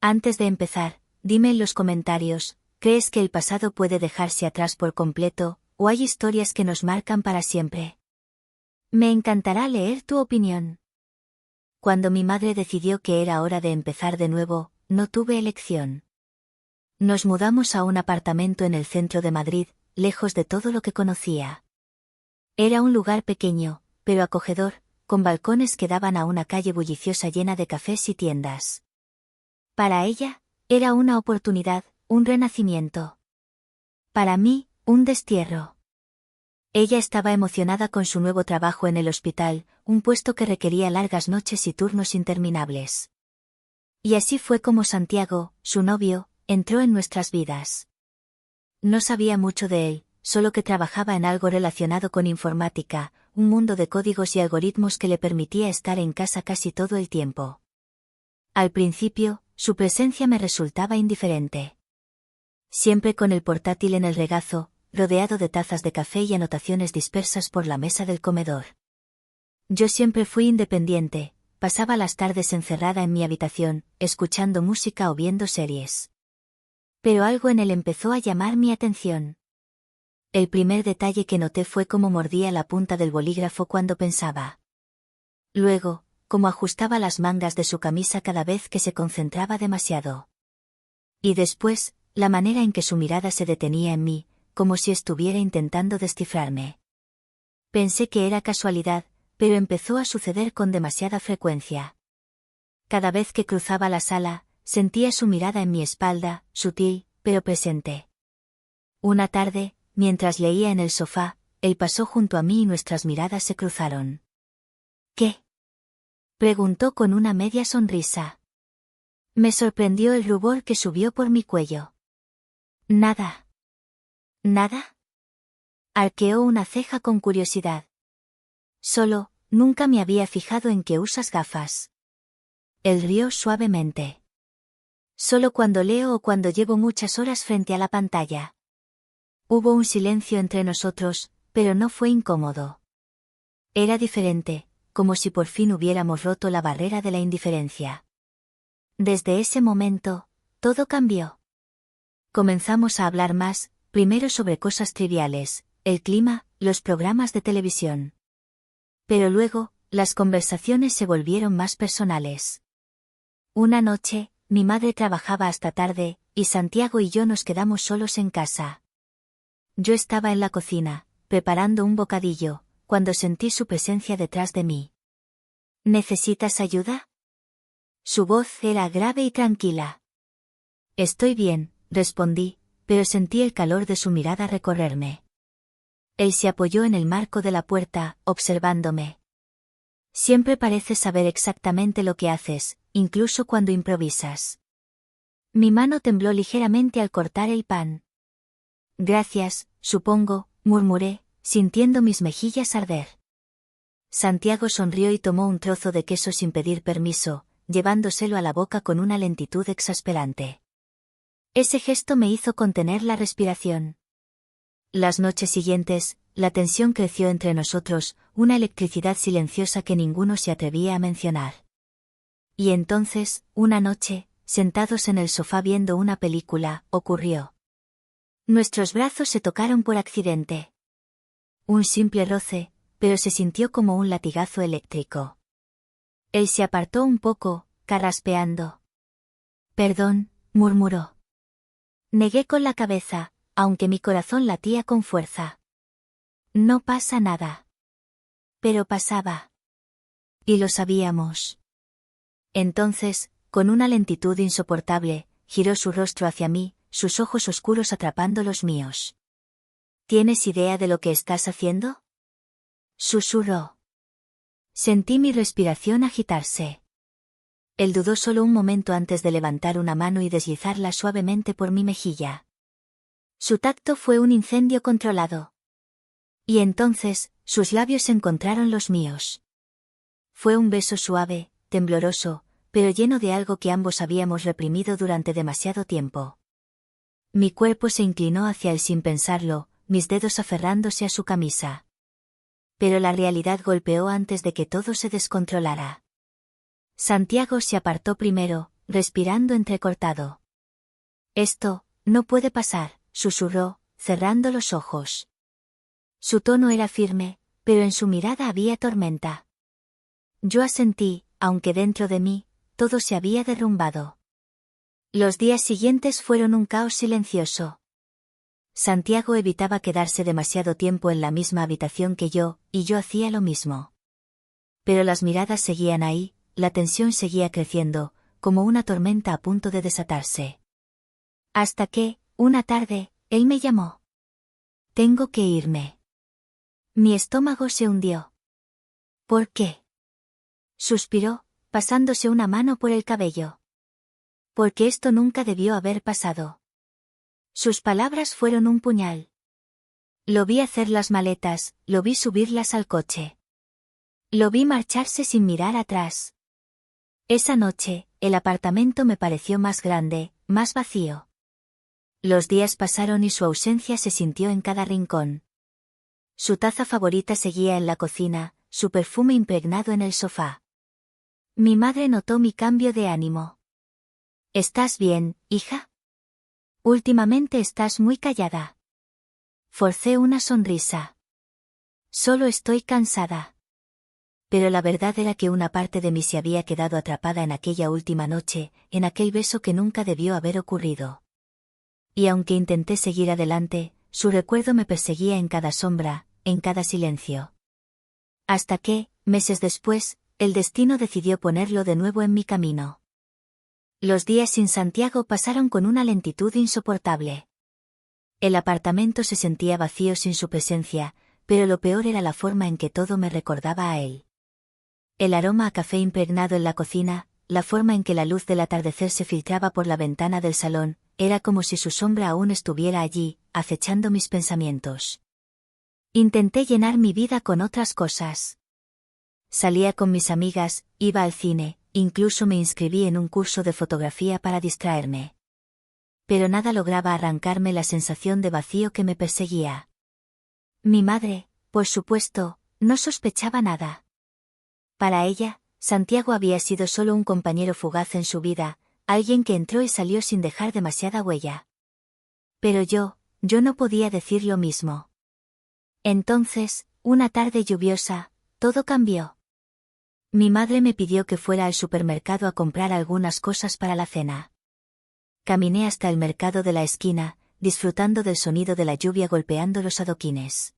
Antes de empezar, dime en los comentarios, ¿crees que el pasado puede dejarse atrás por completo, o hay historias que nos marcan para siempre? Me encantará leer tu opinión. Cuando mi madre decidió que era hora de empezar de nuevo, no tuve elección. Nos mudamos a un apartamento en el centro de Madrid, lejos de todo lo que conocía. Era un lugar pequeño, pero acogedor, con balcones que daban a una calle bulliciosa llena de cafés y tiendas. Para ella, era una oportunidad, un renacimiento. Para mí, un destierro. Ella estaba emocionada con su nuevo trabajo en el hospital, un puesto que requería largas noches y turnos interminables. Y así fue como Santiago, su novio, entró en nuestras vidas. No sabía mucho de él, solo que trabajaba en algo relacionado con informática, un mundo de códigos y algoritmos que le permitía estar en casa casi todo el tiempo. Al principio, su presencia me resultaba indiferente. Siempre con el portátil en el regazo, rodeado de tazas de café y anotaciones dispersas por la mesa del comedor. Yo siempre fui independiente, pasaba las tardes encerrada en mi habitación, escuchando música o viendo series. Pero algo en él empezó a llamar mi atención. El primer detalle que noté fue cómo mordía la punta del bolígrafo cuando pensaba. Luego, cómo ajustaba las mangas de su camisa cada vez que se concentraba demasiado. Y después, la manera en que su mirada se detenía en mí, como si estuviera intentando descifrarme. Pensé que era casualidad, pero empezó a suceder con demasiada frecuencia. Cada vez que cruzaba la sala, sentía su mirada en mi espalda, sutil, pero presente. Una tarde, mientras leía en el sofá, él pasó junto a mí y nuestras miradas se cruzaron. ¿Qué? Preguntó con una media sonrisa. Me sorprendió el rubor que subió por mi cuello. Nada. ¿Nada? Arqueó una ceja con curiosidad. Solo, nunca me había fijado en que usas gafas. Él rió suavemente. Solo cuando leo o cuando llevo muchas horas frente a la pantalla. Hubo un silencio entre nosotros, pero no fue incómodo. Era diferente, como si por fin hubiéramos roto la barrera de la indiferencia. Desde ese momento, todo cambió. Comenzamos a hablar más, primero sobre cosas triviales, el clima, los programas de televisión. Pero luego, las conversaciones se volvieron más personales. Una noche, mi madre trabajaba hasta tarde, y Santiago y yo nos quedamos solos en casa. Yo estaba en la cocina, preparando un bocadillo, cuando sentí su presencia detrás de mí. ¿Necesitas ayuda? Su voz era grave y tranquila. Estoy bien, respondí, pero sentí el calor de su mirada recorrerme. Él se apoyó en el marco de la puerta, observándome. Siempre pareces saber exactamente lo que haces, incluso cuando improvisas. Mi mano tembló ligeramente al cortar el pan. Gracias, supongo, murmuré, sintiendo mis mejillas arder. Santiago sonrió y tomó un trozo de queso sin pedir permiso, llevándoselo a la boca con una lentitud exasperante. Ese gesto me hizo contener la respiración. Las noches siguientes, la tensión creció entre nosotros, una electricidad silenciosa que ninguno se atrevía a mencionar. Y entonces, una noche, sentados en el sofá viendo una película, ocurrió. Nuestros brazos se tocaron por accidente. Un simple roce, pero se sintió como un latigazo eléctrico. Él se apartó un poco, carraspeando. Perdón, murmuró. Negué con la cabeza, aunque mi corazón latía con fuerza. No pasa nada. Pero pasaba. Y lo sabíamos. Entonces, con una lentitud insoportable, giró su rostro hacia mí, sus ojos oscuros atrapando los míos. ¿Tienes idea de lo que estás haciendo? Susurró. Sentí mi respiración agitarse. Él dudó solo un momento antes de levantar una mano y deslizarla suavemente por mi mejilla. Su tacto fue un incendio controlado. Y entonces, sus labios encontraron los míos. Fue un beso suave, tembloroso, pero lleno de algo que ambos habíamos reprimido durante demasiado tiempo. Mi cuerpo se inclinó hacia él sin pensarlo, mis dedos aferrándose a su camisa. Pero la realidad golpeó antes de que todo se descontrolara. Santiago se apartó primero, respirando entrecortado. Esto, no puede pasar, susurró, cerrando los ojos. Su tono era firme, pero en su mirada había tormenta. Yo asentí, aunque dentro de mí, todo se había derrumbado. Los días siguientes fueron un caos silencioso. Santiago evitaba quedarse demasiado tiempo en la misma habitación que yo, y yo hacía lo mismo. Pero las miradas seguían ahí, la tensión seguía creciendo, como una tormenta a punto de desatarse. Hasta que, una tarde, él me llamó. Tengo que irme. Mi estómago se hundió. ¿Por qué? Suspiró, pasándose una mano por el cabello. Porque esto nunca debió haber pasado. Sus palabras fueron un puñal. Lo vi hacer las maletas, lo vi subirlas al coche. Lo vi marcharse sin mirar atrás. Esa noche, el apartamento me pareció más grande, más vacío. Los días pasaron y su ausencia se sintió en cada rincón. Su taza favorita seguía en la cocina, su perfume impregnado en el sofá. Mi madre notó mi cambio de ánimo. ¿Estás bien, hija? Últimamente estás muy callada. Forcé una sonrisa. Solo estoy cansada. Pero la verdad era que una parte de mí se había quedado atrapada en aquella última noche, en aquel beso que nunca debió haber ocurrido. Y aunque intenté seguir adelante, su recuerdo me perseguía en cada sombra, en cada silencio. Hasta que, meses después, el destino decidió ponerlo de nuevo en mi camino. Los días sin Santiago pasaron con una lentitud insoportable. El apartamento se sentía vacío sin su presencia, pero lo peor era la forma en que todo me recordaba a él. El aroma a café impregnado en la cocina, la forma en que la luz del atardecer se filtraba por la ventana del salón, era como si su sombra aún estuviera allí, acechando mis pensamientos. Intenté llenar mi vida con otras cosas. Salía con mis amigas, iba al cine, incluso me inscribí en un curso de fotografía para distraerme. Pero nada lograba arrancarme la sensación de vacío que me perseguía. Mi madre, por supuesto, no sospechaba nada. Para ella, Santiago había sido solo un compañero fugaz en su vida, alguien que entró y salió sin dejar demasiada huella. Pero yo no podía decir lo mismo. Entonces, una tarde lluviosa, todo cambió. Mi madre me pidió que fuera al supermercado a comprar algunas cosas para la cena. Caminé hasta el mercado de la esquina, disfrutando del sonido de la lluvia golpeando los adoquines.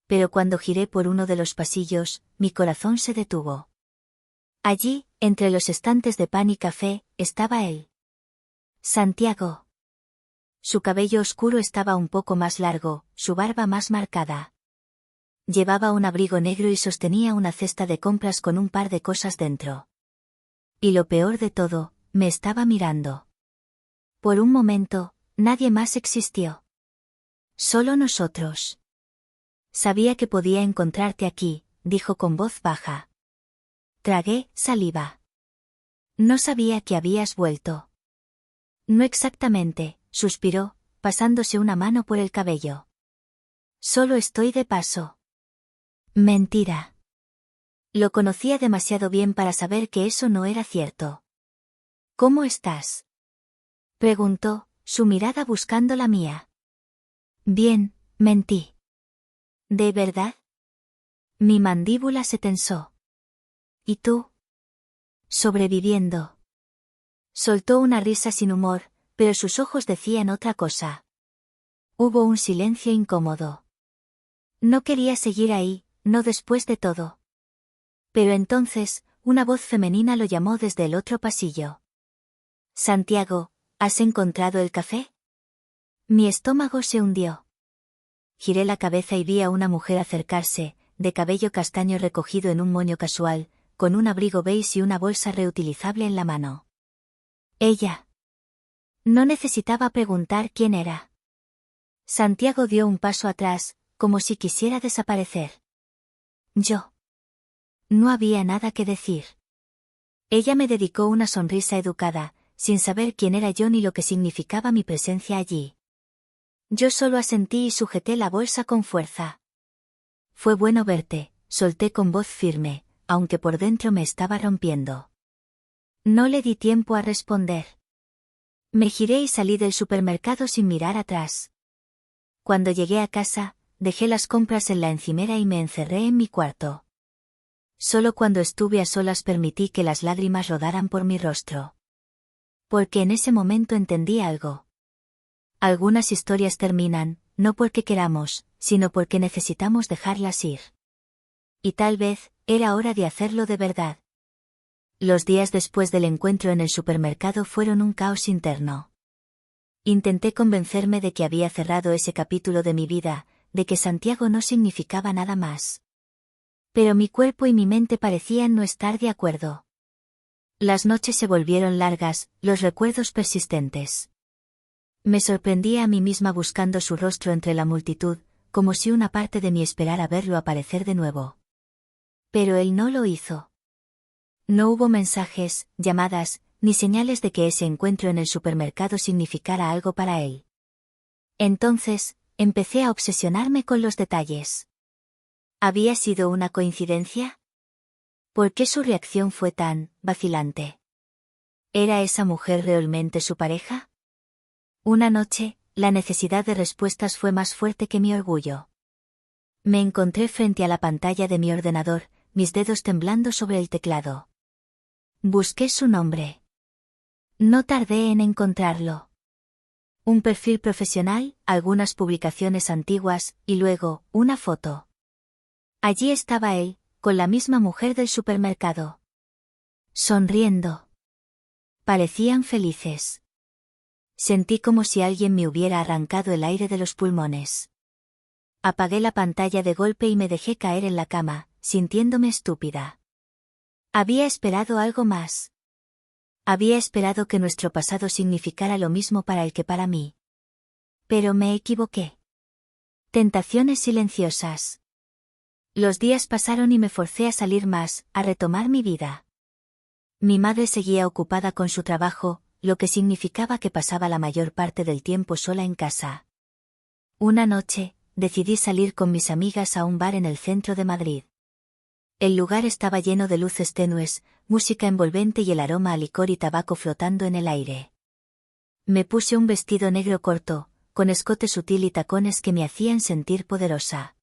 Pero cuando giré por uno de los pasillos, mi corazón se detuvo. Allí, entre los estantes de pan y café, estaba él. Santiago. Su cabello oscuro estaba un poco más largo, su barba más marcada. Llevaba un abrigo negro y sostenía una cesta de compras con un par de cosas dentro. Y lo peor de todo, me estaba mirando. Por un momento, nadie más existió. Solo nosotros. Sabía que podía encontrarte aquí, dijo con voz baja. Tragué saliva. No sabía que habías vuelto. No exactamente, suspiró, pasándose una mano por el cabello. Solo estoy de paso. Mentira. Lo conocía demasiado bien para saber que eso no era cierto. ¿Cómo estás? Preguntó, su mirada buscando la mía. Bien, mentí. ¿De verdad? Mi mandíbula se tensó. ¿Y tú? Sobreviviendo. Soltó una risa sin humor, pero sus ojos decían otra cosa. Hubo un silencio incómodo. No quería seguir ahí, no después de todo. Pero entonces, una voz femenina lo llamó desde el otro pasillo. Santiago, ¿has encontrado el café? Mi estómago se hundió. Giré la cabeza y vi a una mujer acercarse, de cabello castaño recogido en un moño casual, con un abrigo beige y una bolsa reutilizable en la mano. Ella. No necesitaba preguntar quién era. Santiago dio un paso atrás, como si quisiera desaparecer. Yo. No había nada que decir. Ella me dedicó una sonrisa educada, sin saber quién era yo ni lo que significaba mi presencia allí. Yo solo asentí y sujeté la bolsa con fuerza. Fue bueno verte, solté con voz firme, aunque por dentro me estaba rompiendo. No le di tiempo a responder. Me giré y salí del supermercado sin mirar atrás. Cuando llegué a casa, dejé las compras en la encimera y me encerré en mi cuarto. Solo cuando estuve a solas permití que las lágrimas rodaran por mi rostro. Porque en ese momento entendí algo. Algunas historias terminan, no porque queramos, sino porque necesitamos dejarlas ir. Y tal vez, era hora de hacerlo de verdad. Los días después del encuentro en el supermercado fueron un caos interno. Intenté convencerme de que había cerrado ese capítulo de mi vida, de que Santiago no significaba nada más. Pero mi cuerpo y mi mente parecían no estar de acuerdo. Las noches se volvieron largas, los recuerdos persistentes. Me sorprendía a mí misma buscando su rostro entre la multitud, como si una parte de mí esperara verlo aparecer de nuevo. Pero él no lo hizo. No hubo mensajes, llamadas, ni señales de que ese encuentro en el supermercado significara algo para él. Entonces, empecé a obsesionarme con los detalles. ¿Había sido una coincidencia? ¿Por qué su reacción fue tan vacilante? ¿Era esa mujer realmente su pareja? Una noche, la necesidad de respuestas fue más fuerte que mi orgullo. Me encontré frente a la pantalla de mi ordenador, mis dedos temblando sobre el teclado. Busqué su nombre. No tardé en encontrarlo. Un perfil profesional, algunas publicaciones antiguas, y luego, una foto. Allí estaba él, con la misma mujer del supermercado. Sonriendo. Parecían felices. Sentí como si alguien me hubiera arrancado el aire de los pulmones. Apagué la pantalla de golpe y me dejé caer en la cama, sintiéndome estúpida. Había esperado algo más. Había esperado que nuestro pasado significara lo mismo para él que para mí. Pero me equivoqué. Tentaciones silenciosas. Los días pasaron y me forcé a salir más, a retomar mi vida. Mi madre seguía ocupada con su trabajo, lo que significaba que pasaba la mayor parte del tiempo sola en casa. Una noche, decidí salir con mis amigas a un bar en el centro de Madrid. El lugar estaba lleno de luces tenues, música envolvente y el aroma a licor y tabaco flotando en el aire. Me puse un vestido negro corto, con escote sutil y tacones que me hacían sentir poderosa.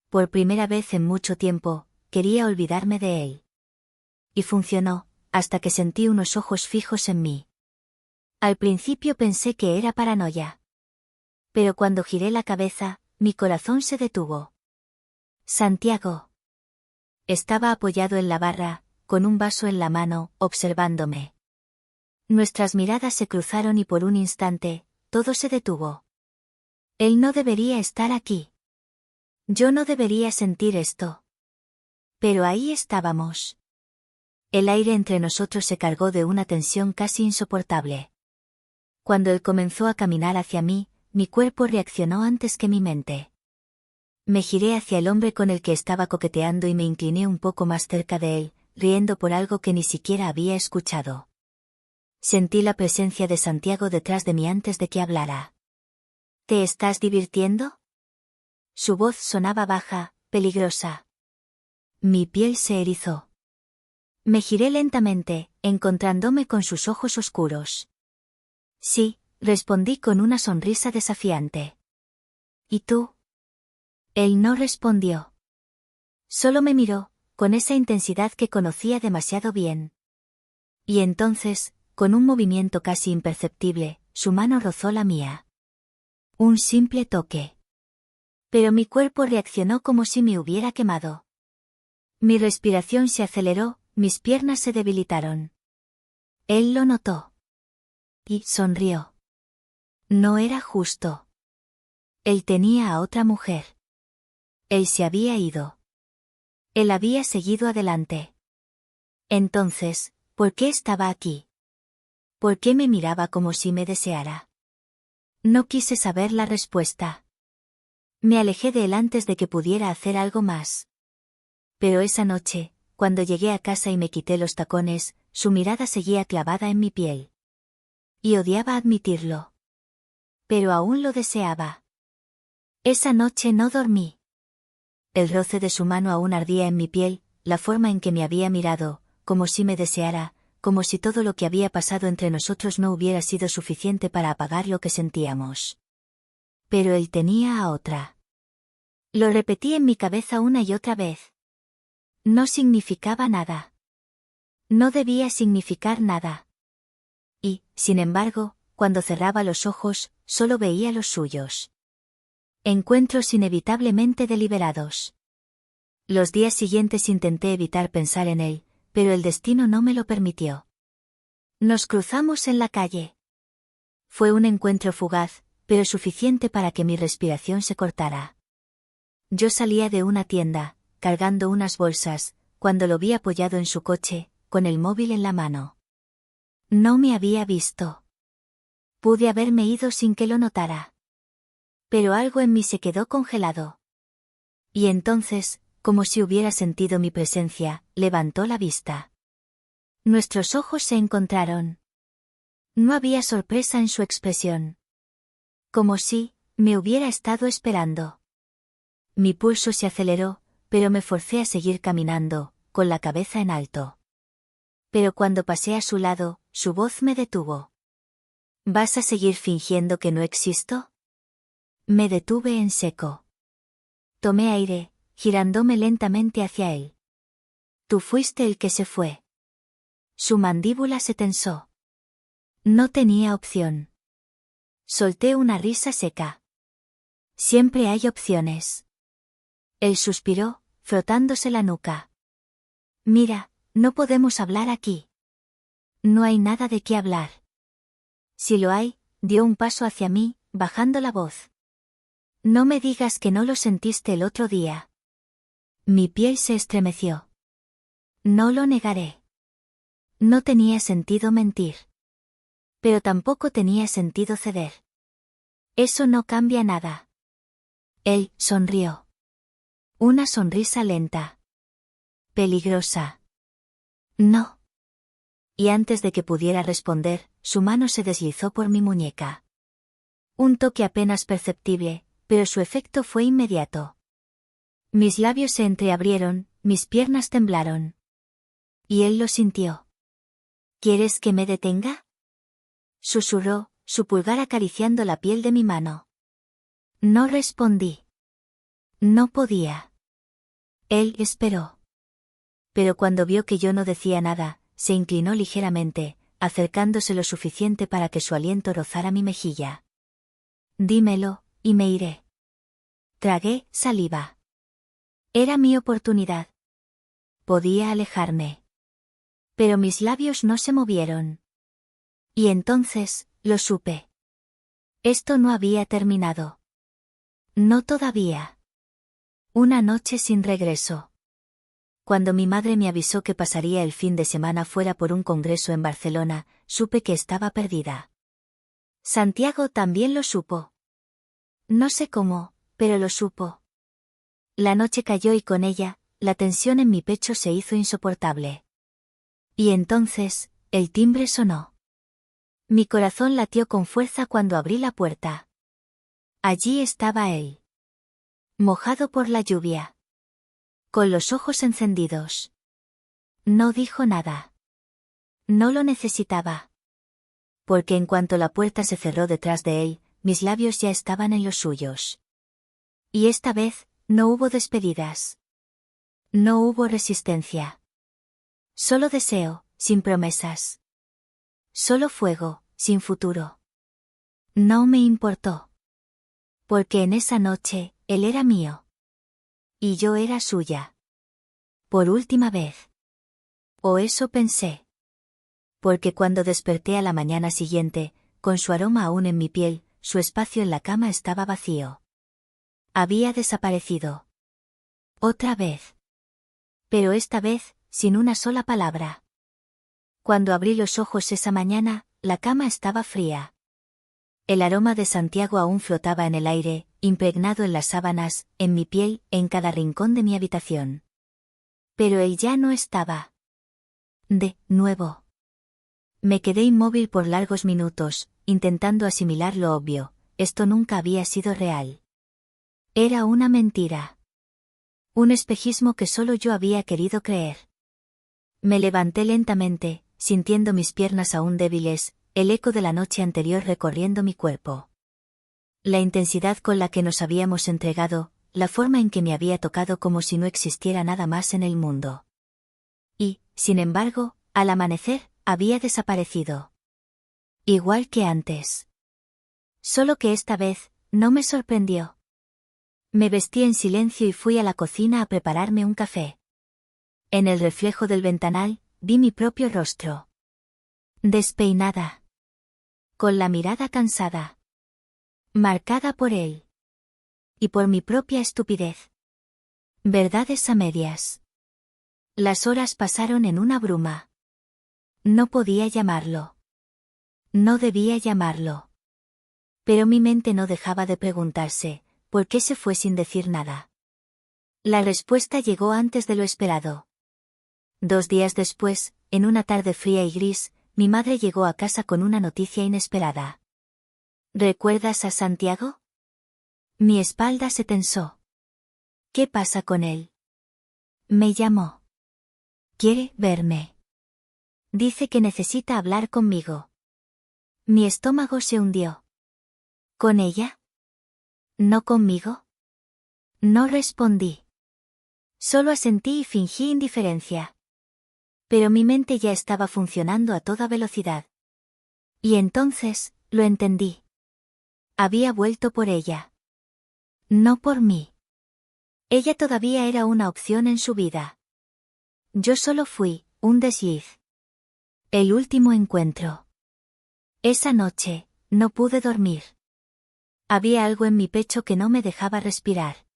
Por primera vez en mucho tiempo, quería olvidarme de él. Y funcionó, hasta que sentí unos ojos fijos en mí. Al principio pensé que era paranoia. Pero cuando giré la cabeza, mi corazón se detuvo. Santiago. Estaba apoyado en la barra, con un vaso en la mano, observándome. Nuestras miradas se cruzaron y por un instante, todo se detuvo. Él no debería estar aquí. Yo no debería sentir esto. Pero ahí estábamos. El aire entre nosotros se cargó de una tensión casi insoportable. Cuando él comenzó a caminar hacia mí, mi cuerpo reaccionó antes que mi mente. Me giré hacia el hombre con el que estaba coqueteando y me incliné un poco más cerca de él, riendo por algo que ni siquiera había escuchado. Sentí la presencia de Santiago detrás de mí antes de que hablara. ¿Te estás divirtiendo? Su voz sonaba baja, peligrosa. Mi piel se erizó. Me giré lentamente, encontrándome con sus ojos oscuros. Sí, respondí con una sonrisa desafiante. ¿Y tú? Él no respondió. Solo me miró, con esa intensidad que conocía demasiado bien. Y entonces, con un movimiento casi imperceptible, su mano rozó la mía. Un simple toque. Pero mi cuerpo reaccionó como si me hubiera quemado. Mi respiración se aceleró, mis piernas se debilitaron. Él lo notó. Y sonrió. No era justo. Él tenía a otra mujer. Él se había ido. Él había seguido adelante. Entonces, ¿por qué estaba aquí? ¿Por qué me miraba como si me deseara? No quise saber la respuesta. Me alejé de él antes de que pudiera hacer algo más. Pero esa noche, cuando llegué a casa y me quité los tacones, su mirada seguía clavada en mi piel. Y odiaba admitirlo. Pero aún lo deseaba. Esa noche no dormí. El roce de su mano aún ardía en mi piel, la forma en que me había mirado, como si me deseara, como si todo lo que había pasado entre nosotros no hubiera sido suficiente para apagar lo que sentíamos. Pero él tenía a otra. Lo repetí en mi cabeza una y otra vez. No significaba nada. No debía significar nada. Y, sin embargo, cuando cerraba los ojos, solo veía los suyos. Encuentros inevitablemente deliberados. Los días siguientes intenté evitar pensar en él, pero el destino no me lo permitió. Nos cruzamos en la calle. Fue un encuentro fugaz, pero suficiente para que mi respiración se cortara. Yo salía de una tienda, cargando unas bolsas, cuando lo vi apoyado en su coche, con el móvil en la mano. No me había visto. Pude haberme ido sin que lo notara. Pero algo en mí se quedó congelado. Y entonces, como si hubiera sentido mi presencia, levantó la vista. Nuestros ojos se encontraron. No había sorpresa en su expresión. Como si me hubiera estado esperando. Mi pulso se aceleró, pero me forcé a seguir caminando, con la cabeza en alto. Pero cuando pasé a su lado, su voz me detuvo. ¿Vas a seguir fingiendo que no existo? Me detuve en seco. Tomé aire, girándome lentamente hacia él. Tú fuiste el que se fue. Su mandíbula se tensó. No tenía opción. Solté una risa seca. Siempre hay opciones. Él suspiró, frotándose la nuca. Mira, no podemos hablar aquí. No hay nada de qué hablar. Si lo hay, dio un paso hacia mí, bajando la voz. No me digas que no lo sentiste el otro día. Mi piel se estremeció. No lo negaré. No tenía sentido mentir. Pero tampoco tenía sentido ceder. Eso no cambia nada. Él sonrió. Una sonrisa lenta. Peligrosa. No. Y antes de que pudiera responder, su mano se deslizó por mi muñeca. Un toque apenas perceptible, pero su efecto fue inmediato. Mis labios se entreabrieron, mis piernas temblaron. Y él lo sintió. ¿Quieres que me detenga? Susurró, su pulgar acariciando la piel de mi mano. No respondí. No podía. Él esperó. Pero cuando vio que yo no decía nada, se inclinó ligeramente, acercándose lo suficiente para que su aliento rozara mi mejilla. Dímelo, y me iré. Tragué saliva. Era mi oportunidad. Podía alejarme. Pero mis labios no se movieron. Y entonces, lo supe. Esto no había terminado. No todavía. Una noche sin regreso. Cuando mi madre me avisó que pasaría el fin de semana fuera por un congreso en Barcelona, supe que estaba perdida. Santiago también lo supo. No sé cómo, pero lo supo. La noche cayó y con ella, la tensión en mi pecho se hizo insoportable. Y entonces, el timbre sonó. Mi corazón latió con fuerza cuando abrí la puerta. Allí estaba él. Mojado por la lluvia. Con los ojos encendidos. No dijo nada. No lo necesitaba. Porque en cuanto la puerta se cerró detrás de él, mis labios ya estaban en los suyos. Y esta vez, no hubo despedidas. No hubo resistencia. Solo deseo, sin promesas. Solo fuego, sin futuro. No me importó. Porque en esa noche, él era mío. Y yo era suya. Por última vez. O eso pensé. Porque cuando desperté a la mañana siguiente, con su aroma aún en mi piel, su espacio en la cama estaba vacío. Había desaparecido. Otra vez. Pero esta vez, sin una sola palabra. Cuando abrí los ojos esa mañana, la cama estaba fría. El aroma de Santiago aún flotaba en el aire, impregnado en las sábanas, en mi piel, en cada rincón de mi habitación. Pero él ya no estaba. De nuevo. Me quedé inmóvil por largos minutos, intentando asimilar lo obvio, esto nunca había sido real. Era una mentira. Un espejismo que solo yo había querido creer. Me levanté lentamente, sintiendo mis piernas aún débiles, el eco de la noche anterior recorriendo mi cuerpo. La intensidad con la que nos habíamos entregado, la forma en que me había tocado como si no existiera nada más en el mundo. Y, sin embargo, al amanecer, había desaparecido. Igual que antes. Solo que esta vez, no me sorprendió. Me vestí en silencio y fui a la cocina a prepararme un café. En el reflejo del ventanal, vi mi propio rostro. Despeinada. Con la mirada cansada. Marcada por él. Y por mi propia estupidez. Verdades a medias. Las horas pasaron en una bruma. No podía llamarlo. No debía llamarlo. Pero mi mente no dejaba de preguntarse, ¿por qué se fue sin decir nada? La respuesta llegó antes de lo esperado. 2 días después, en una tarde fría y gris, mi madre llegó a casa con una noticia inesperada. ¿Recuerdas a Santiago? Mi espalda se tensó. ¿Qué pasa con él? Me llamó. Quiere verme. Dice que necesita hablar conmigo. Mi estómago se hundió. ¿Con ella? ¿No conmigo? No respondí. Solo asentí y fingí indiferencia. Pero mi mente ya estaba funcionando a toda velocidad. Y entonces, lo entendí. Había vuelto por ella. No por mí. Ella todavía era una opción en su vida. Yo solo fui, un desliz. El último encuentro. Esa noche, no pude dormir. Había algo en mi pecho que no me dejaba respirar.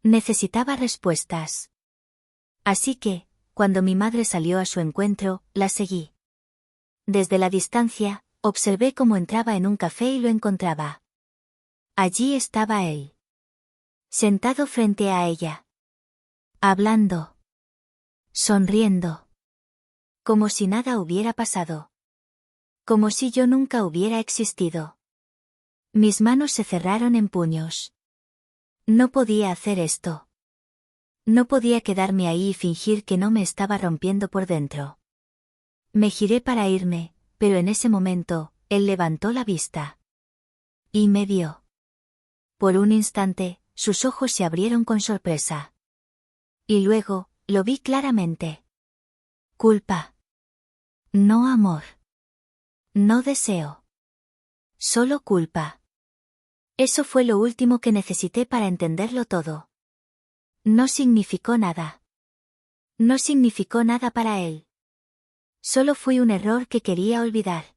Necesitaba respuestas. Así que, cuando mi madre salió a su encuentro, la seguí. Desde la distancia, observé cómo entraba en un café y lo encontraba. Allí estaba él. Sentado frente a ella. Hablando. Sonriendo. Como si nada hubiera pasado. Como si yo nunca hubiera existido. Mis manos se cerraron en puños. No podía hacer esto. No podía quedarme ahí y fingir que no me estaba rompiendo por dentro. Me giré para irme, pero en ese momento, él levantó la vista. Y me vio. Por un instante, sus ojos se abrieron con sorpresa. Y luego, lo vi claramente. Culpa. No amor. No deseo. Solo culpa. Eso fue lo último que necesité para entenderlo todo. No significó nada. No significó nada para él. Solo fui un error que quería olvidar.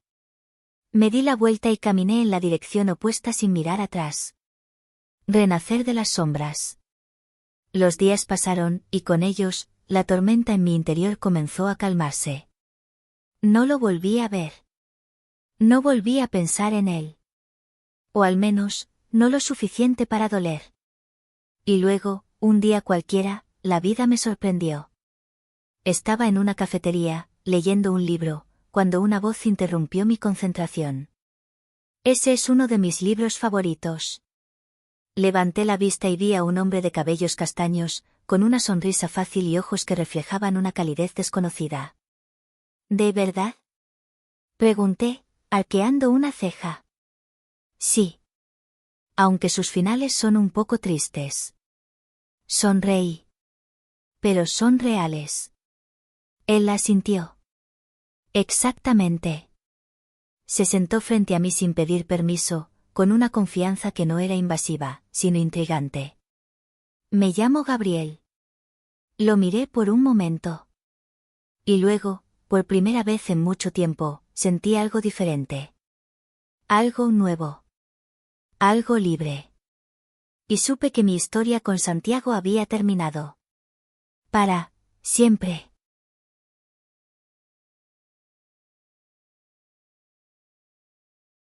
Me di la vuelta y caminé en la dirección opuesta sin mirar atrás. Renacer de las sombras. Los días pasaron, y con ellos, la tormenta en mi interior comenzó a calmarse. No lo volví a ver. No volví a pensar en él. O al menos, no lo suficiente para doler. Y luego, un día cualquiera, la vida me sorprendió. Estaba en una cafetería, leyendo un libro, cuando una voz interrumpió mi concentración. Ese es uno de mis libros favoritos. Levanté la vista y vi a un hombre de cabellos castaños, con una sonrisa fácil y ojos que reflejaban una calidez desconocida. ¿De verdad? Pregunté, arqueando una ceja. Sí. Aunque sus finales son un poco tristes. Sonreí. Pero son reales. Él asintió. Exactamente. Se sentó frente a mí sin pedir permiso, con una confianza que no era invasiva, sino intrigante. Me llamo Gabriel. Lo miré por un momento. Y luego, por primera vez en mucho tiempo, sentí algo diferente. Algo nuevo. Algo libre. Y supe que mi historia con Santiago había terminado. Para siempre.